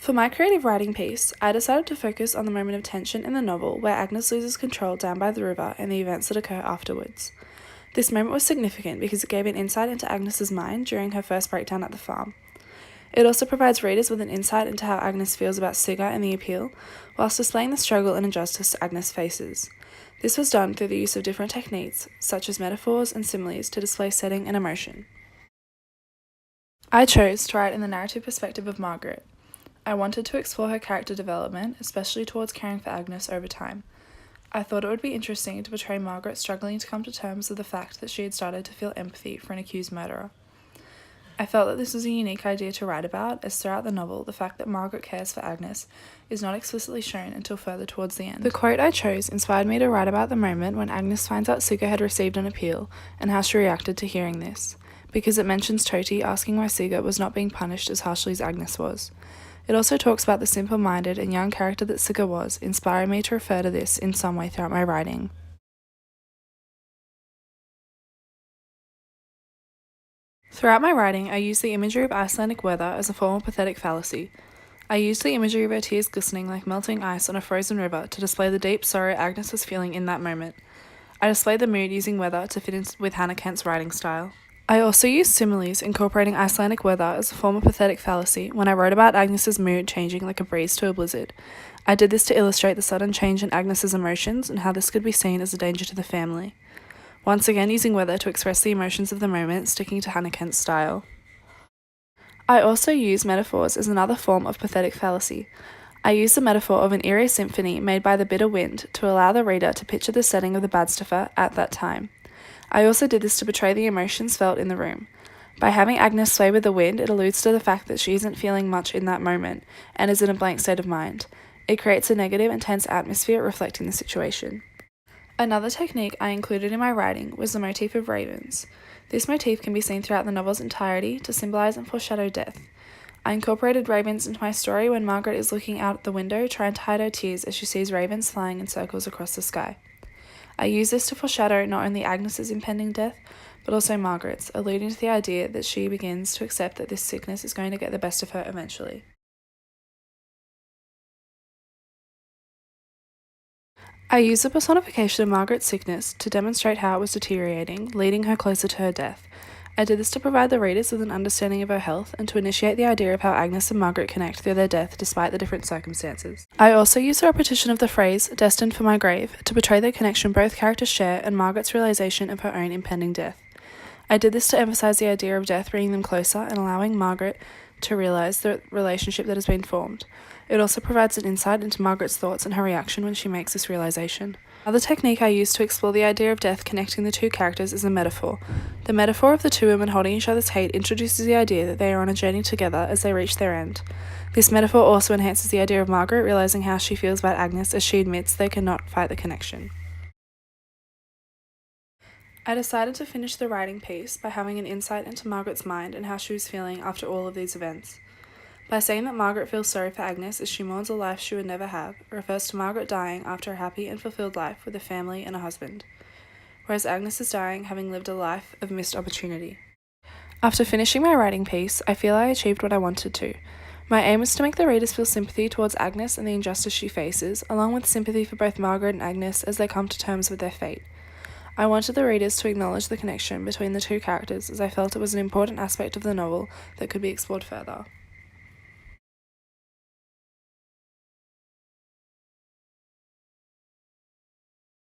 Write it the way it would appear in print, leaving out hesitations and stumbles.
For my creative writing piece, I decided to focus on the moment of tension in the novel where Agnes loses control down by the river and the events that occur afterwards. This moment was significant because it gave an insight into Agnes's mind during her first breakdown at the farm. It also provides readers with an insight into how Agnes feels about Sigga and the appeal, whilst displaying the struggle and injustice Agnes faces. This was done through the use of different techniques, such as metaphors and similes, to display setting and emotion. I chose to write in the narrative perspective of Margaret. I wanted to explore her character development, especially towards caring for Agnes over time. I thought it would be interesting to portray Margaret struggling to come to terms with the fact that she had started to feel empathy for an accused murderer. I felt that this was a unique idea to write about, as throughout the novel, the fact that Margaret cares for Agnes is not explicitly shown until further towards the end. The quote I chose inspired me to write about the moment when Agnes finds out Sigga had received an appeal, and how she reacted to hearing this, because it mentions Toti asking why Sigga was not being punished as harshly as Agnes was. It also talks about the simple-minded and young character that Sigga was, inspiring me to refer to this in some way throughout my writing. Throughout my writing, I used the imagery of Icelandic weather as a form of pathetic fallacy. I used the imagery of her tears glistening like melting ice on a frozen river to display the deep sorrow Agnes was feeling in that moment. I displayed the mood using weather to fit in with Hannah Kent's writing style. I also used similes incorporating Icelandic weather as a form of pathetic fallacy when I wrote about Agnes's mood changing like a breeze to a blizzard. I did this to illustrate the sudden change in Agnes's emotions and how this could be seen as a danger to the family. Once again using weather to express the emotions of the moment, sticking to Hannah Kent's style. I also used metaphors as another form of pathetic fallacy. I used the metaphor of an eerie symphony made by the bitter wind to allow the reader to picture the setting of the Badstaffa at that time. I also did this to portray the emotions felt in the room. By having Agnes sway with the wind, it alludes to the fact that she isn't feeling much in that moment, and is in a blank state of mind. It creates a negative and tense atmosphere reflecting the situation. Another technique I included in my writing was the motif of ravens. This motif can be seen throughout the novel's entirety to symbolize and foreshadow death. I incorporated ravens into my story when Margaret is looking out the window trying to hide her tears as she sees ravens flying in circles across the sky. I use this to foreshadow not only Agnes's impending death, but also Margaret's, alluding to the idea that she begins to accept that this sickness is going to get the best of her eventually. I used the personification of Margaret's sickness to demonstrate how it was deteriorating, leading her closer to her death. I did this to provide the readers with an understanding of her health and to initiate the idea of how Agnes and Margaret connect through their death despite the different circumstances. I also used the repetition of the phrase, "destined for my grave," to portray the connection both characters share and Margaret's realization of her own impending death. I did this to emphasize the idea of death bringing them closer and allowing Margaret to realize the relationship that has been formed. It also provides an insight into Margaret's thoughts and her reaction when she makes this realization. Another technique I used to explore the idea of death connecting the two characters is a metaphor. The metaphor of the two women holding each other's hate introduces the idea that they are on a journey together as they reach their end. This metaphor also enhances the idea of Margaret realizing how she feels about Agnes as she admits they cannot fight the connection. I decided to finish the writing piece by having an insight into Margaret's mind and how she was feeling after all of these events. By saying that Margaret feels sorry for Agnes as she mourns a life she would never have, it refers to Margaret dying after a happy and fulfilled life with a family and a husband, whereas Agnes is dying having lived a life of missed opportunity. After finishing my writing piece, I feel I achieved what I wanted to. My aim was to make the readers feel sympathy towards Agnes and the injustice she faces, along with sympathy for both Margaret and Agnes as they come to terms with their fate. I wanted the readers to acknowledge the connection between the two characters as I felt it was an important aspect of the novel that could be explored further.